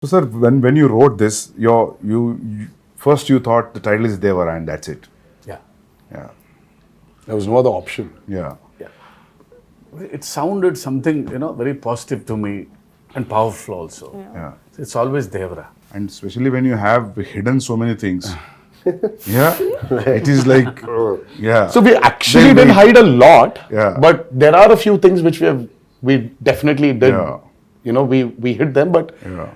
So, sir, when you wrote this, you first you thought the title is Devara and that's it. Yeah. Yeah, There was no other option. yeah, Yeah. It sounded something, very positive to me and powerful also. yeah. It's always Devara. And especially when you have hidden so many things. Yeah, it is like, yeah. So we actually Then didn't hide a lot, Yeah. but there are a few things which we definitely did. Yeah. We hid them, but Yeah.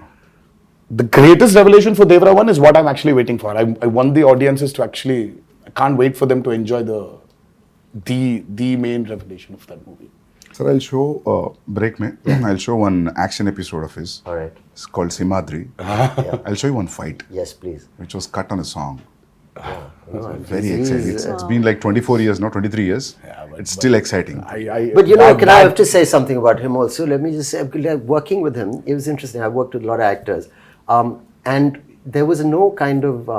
the greatest revelation for Devara 1 is what I'm actually waiting for. I want the audiences to actually, I can't wait for them to enjoy the main revelation of that movie. Sir, I'll show, break me, I'll show one action episode of his. All right. It's called Simadri. I'll show you one fight, Yes, please. which was cut on a song. No, Very he's- exciting. It's been like 24 years, now 23 years. but- It's still exciting. But can I have to say something about him also? Let me just say, like, working with him, it was interesting. I worked with a lot of actors. And there was no kind of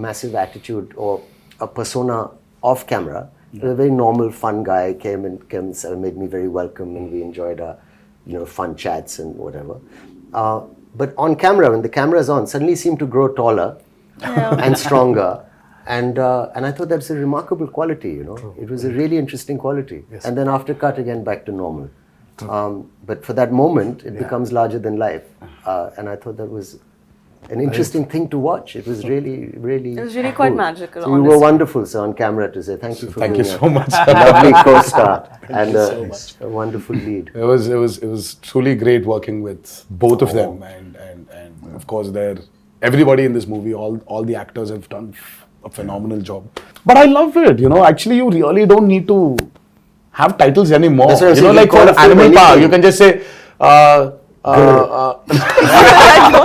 massive attitude or a persona off camera. He was a very normal, fun guy, came and made me very welcome, and we enjoyed fun chats and whatever. But on camera, when the camera is on, suddenly he seemed to grow taller and stronger. And I thought that's a remarkable quality, It was a really interesting quality. Yes. And then after cut, again, back to normal. But for that moment, it becomes larger than life. And I thought that was an interesting thing to watch. It was really, really It was really quite magical, So you were wonderful, sir, on camera to say thank you for Thank being you so much. a lovely co-star and you so a wonderful lead. It was truly great working with both of them, and of course everybody in this movie, all the actors have done a phenomenal job. But I love it, Actually, you really don't need to have titles anymore. That's what I'm saying, you Like call for a film Animal Park, anything. you can just say.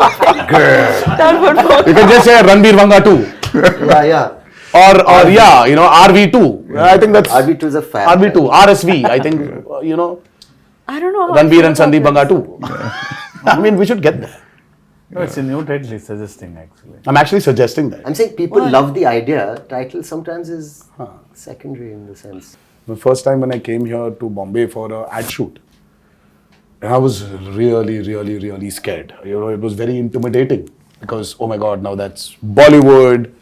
That would work. You can just say Ranbir Vanga 2. Yeah. Or RV2. I think that's RV2 is a fab. RV2, RSV. I think I don't know. how Ranbir I and feel Sandeep about Banga 2. I mean, we should get there. No, it's a new title he's suggesting actually. I'm actually suggesting that. I'm saying people love the idea. Title sometimes is secondary in the sense. The first time when I came here to Bombay for an ad shoot, I was really, really, really scared. It was very intimidating because, oh my God, now that's Bollywood.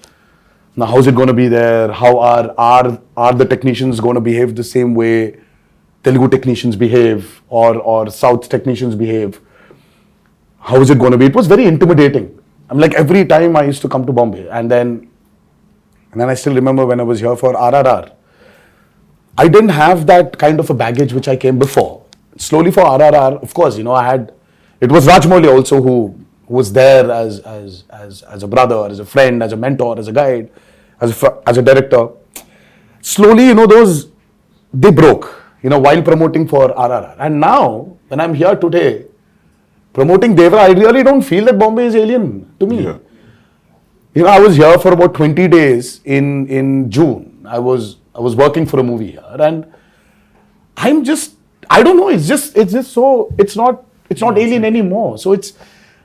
Now, how's it going to be there? How are the technicians going to behave the same way Telugu technicians behave or South technicians behave? How is it going to be? It was very intimidating. I'm like, every time I used to come to Bombay, and then I still remember when I was here for RRR, I didn't have that kind of a baggage which I came before. Slowly for RRR, of course, it was Rajmouli also who was there as a brother, as a friend, as a mentor, as a guide, as a director. Slowly, they broke, while promoting for RRR. And now, when I'm here today, promoting Devara, I really don't feel that Bombay is alien to me. Yeah. I was here for about 20 days in June. I was working for a movie here, and I don't know. It's just so it's not alien anymore. So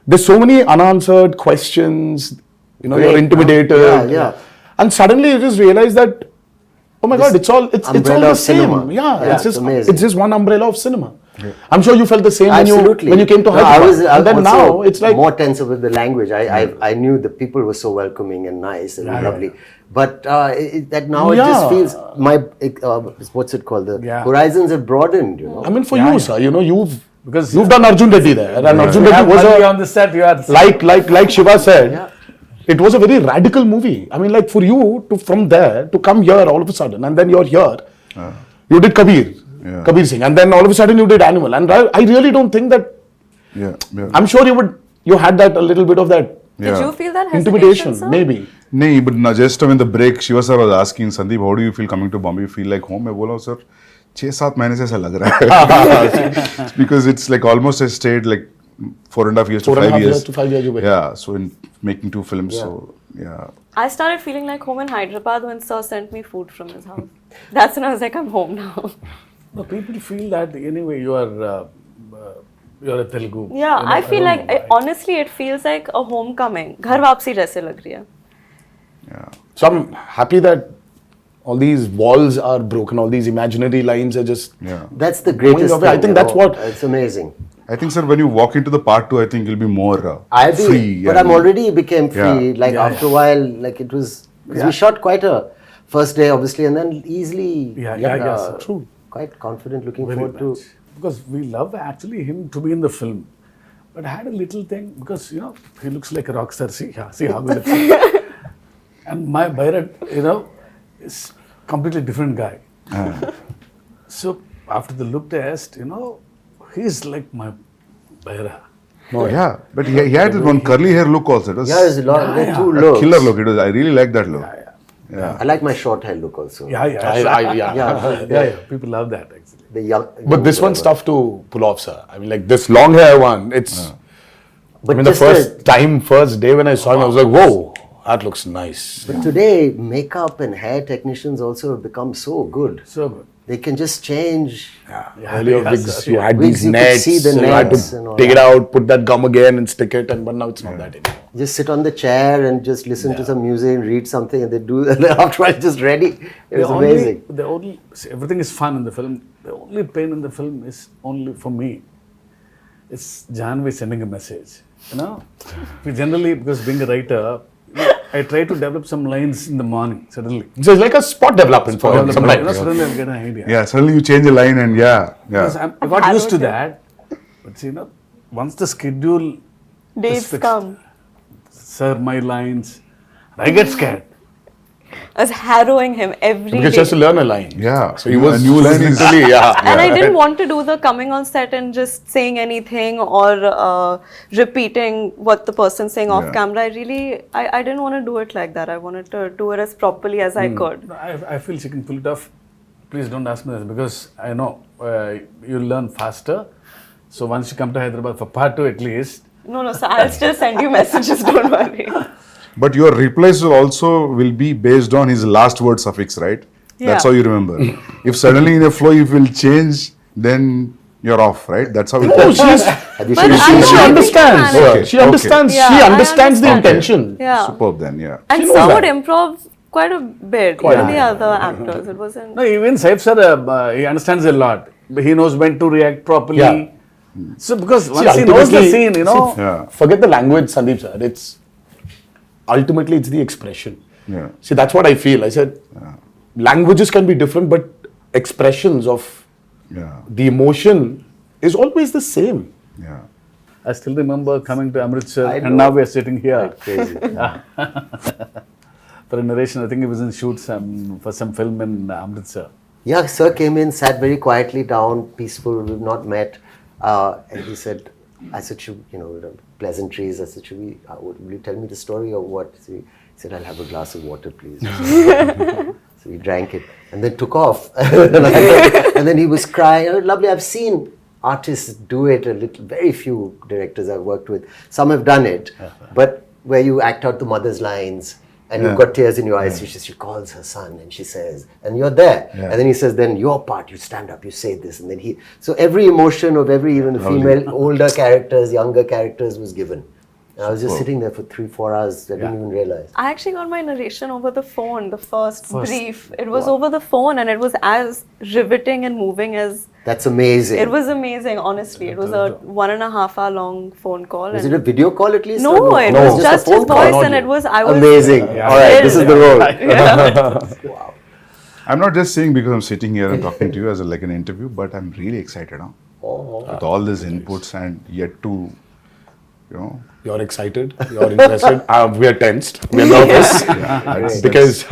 there's so many unanswered questions. You're intimidated. Yeah. And suddenly you just realize that, oh my God, it's all umbrella the of same. cinema. Yeah, It's amazing. it's just one umbrella of cinema. I'm sure you felt the same Absolutely. when you came to No, Hyderabad. I And then also now it's like more tense with the language. I knew the people were so welcoming and nice and lovely. But that now it just feels what's it called? The horizons have broadened. I mean, for you, sir, Because you've done Arjun Reddy there, and Arjun You Reddy have was Madhuri on the set. You are like Shiva said, it was a very radical movie. I mean, like for you from there to come here all of a sudden, and then you're here, you did Kabir Singh, and then all of a sudden you did Animal, and I really don't think that. Yeah. I'm sure you had that a little bit of that Did you feel that hesitation, intimidation, sir? maybe. No, but now just when the break, Shiva sir was asking Sandeep, how do you feel coming to Bombay? You feel like home? I बोला sir, 6-7 महीने से ऐसा लग रहा है. Because it's like almost I stayed like 4.5 years to 4.5 5 years. years to 5 years you were. Yeah, so in making 2 films, so yeah. I started feeling like home in Hyderabad when Sir sent me food from his house. That's when I was like, I'm home now. no, people feel that anyway. You're a Telugu. Yeah, I feel don't like know why. honestly, it feels like a homecoming. घर वापसी जैसे लग रही है. Yeah. So I'm happy that all these walls are broken, all these imaginary lines are just. Yeah. That's the greatest away. I thing. think that's what- It's amazing. I think, sir, when you walk into the part 2, I think you'll be more I'll be, free. but I'm already became free. Yeah. Like after a while, like it was, because we shot quite a first day, obviously, and then easily, True. quite confident, looking Very forward much. Because we love actually him to be in the film. But I had a little thing because, he looks like a rock star. See how he looks like. And my Bhairab, is completely different guy. So after the look test, he's like my Bhairab. Oh, yeah, but he had this one curly hair look also. It was to. Yeah, there's a lot, there are two a looks. killer look. It was. I really like that look. I like my short hair look also. Yeah. People love that actually. The young. But this one's tough to pull off, sir. I mean, like this long hair one, it's. But I mean, the just first day when I saw him, I was like, whoa, that looks nice. But today, makeup and hair technicians also have become so good. So good. They can just change. Earlier wigs, you had Wigs, these you could nets, see the you had nets and to all take it that. out, put that gum again and stick it, but now it's not that anymore. Just sit on the chair and just listen to some music and read something, and they do. And after it's just ready. It was amazing. See, everything is fun in the film. The only pain in the film is only for me. It's Janvi sending a message. We generally, because being a writer, I try to develop some lines in the morning suddenly. So it's like a spot development for him sometimes. Suddenly I'll get an idea. Yeah, suddenly you change a line and Because I got used to that. But see, once the schedule Dates fixed. come. Sir, my lines, I get scared. I was harrowing him every Because day. he has to learn a line. Yeah. So he A was new line is- literally, And I didn't want to do the coming on set and just saying anything or repeating what the person's saying off Yeah. camera. I didn't want to do it like that. I wanted to do it as properly as I could. I feel she can pull it off. Please don't ask me this because I know you'll learn faster. So once you come to Hyderabad for part 2 at least. No, so I'll still send you messages, don't worry. But your replies will be based on his last word suffix, right? That's Yeah. how you remember. If suddenly in a flow you will change, then you're off, right? That's how it Oh, goes. Have you But seen I the know, she I think understands. I managed. Okay, She understands. Yeah, she I understands the understand. intention. Yeah. Superb then, yeah. And She knows some that. would improv quite a bit. Even the other actors. It wasn't. No, even Saif sir, he understands a lot. He knows when to react properly. Yeah. So because See, once he knows the ultimately- scene, Yeah. Forget the language, Sandeep sir. It's ultimately it's the expression. Yeah. See, that's what I feel. I said languages can be different, but expressions of Yeah. the emotion is always the same. Yeah. I still remember coming to Amritsar I and know. now we are sitting here crazy? for a narration. I think he was in shoot for some film in Amritsar. Yeah, sir came in, sat very quietly down, peaceful. We've not met, and he said, "I said, pleasantries. I said, will you tell me the story or what?" So he said, "I'll have a glass of water, please." So we drank it and then took off. And then he was crying. "Oh, lovely. I've seen artists do it a little. Very few directors I've worked with. Some have done it, but where you act out the mother's lines." And you've got tears in your eyes. She calls her son and she says, and you're there. Yeah. And then he says, then your part, you stand up, you say this. And then so every emotion of every even female, older characters, younger characters was given. And I was just sitting there for 3-4 hours. I didn't even realize. I actually got my narration over the phone, the first brief. It was over the phone and it was as riveting and moving as. That's amazing. It was amazing, honestly. It was a 1.5 hour long phone call. Was and it a video call at least? no, or it No, was just a phone his call. voice and it was, I was. Amazing. All right, this is the role. I'm not just saying because I'm sitting here and talking to you as like an interview, but I'm really excited with all these inputs and yet to, You're excited. You're interested. We are tensed. We are nervous because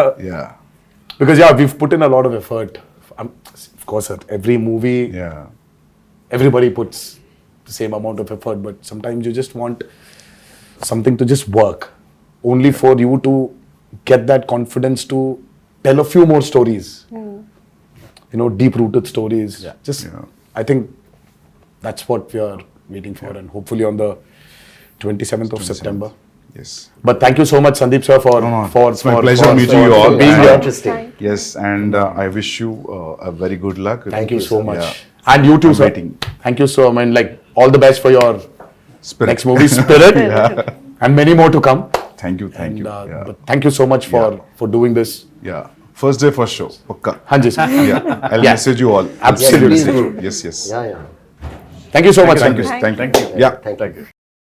we've put in a lot of effort. Of course, at every movie, yeah. everybody puts the same amount of effort, but sometimes you just want something to just work, only for you to get that confidence to tell a few more stories. Deep-rooted stories. I think that's what we are waiting for, and hopefully on the 27th of September. Yes. But thank you so much, Sandeep sir, It's my pleasure meeting you all. being And- here. Interesting. Yes, and I wish you a very good luck. Thank you so much. Yeah. And you too, I'm sir. waiting. Thank you so much. All the best for your Spirit. next movie, Spirit, and many more to come. Thank you. Yeah. But thank you so much for doing this. Yeah. First day, first show. Pakka. Hanji sir. Yeah. I'll Yeah. message you all. Absolutely. Yes, please do. Yes. Yeah. Thank you so much. Thank you. Sandeep. Thank you. Thank you. Yeah. Thank you.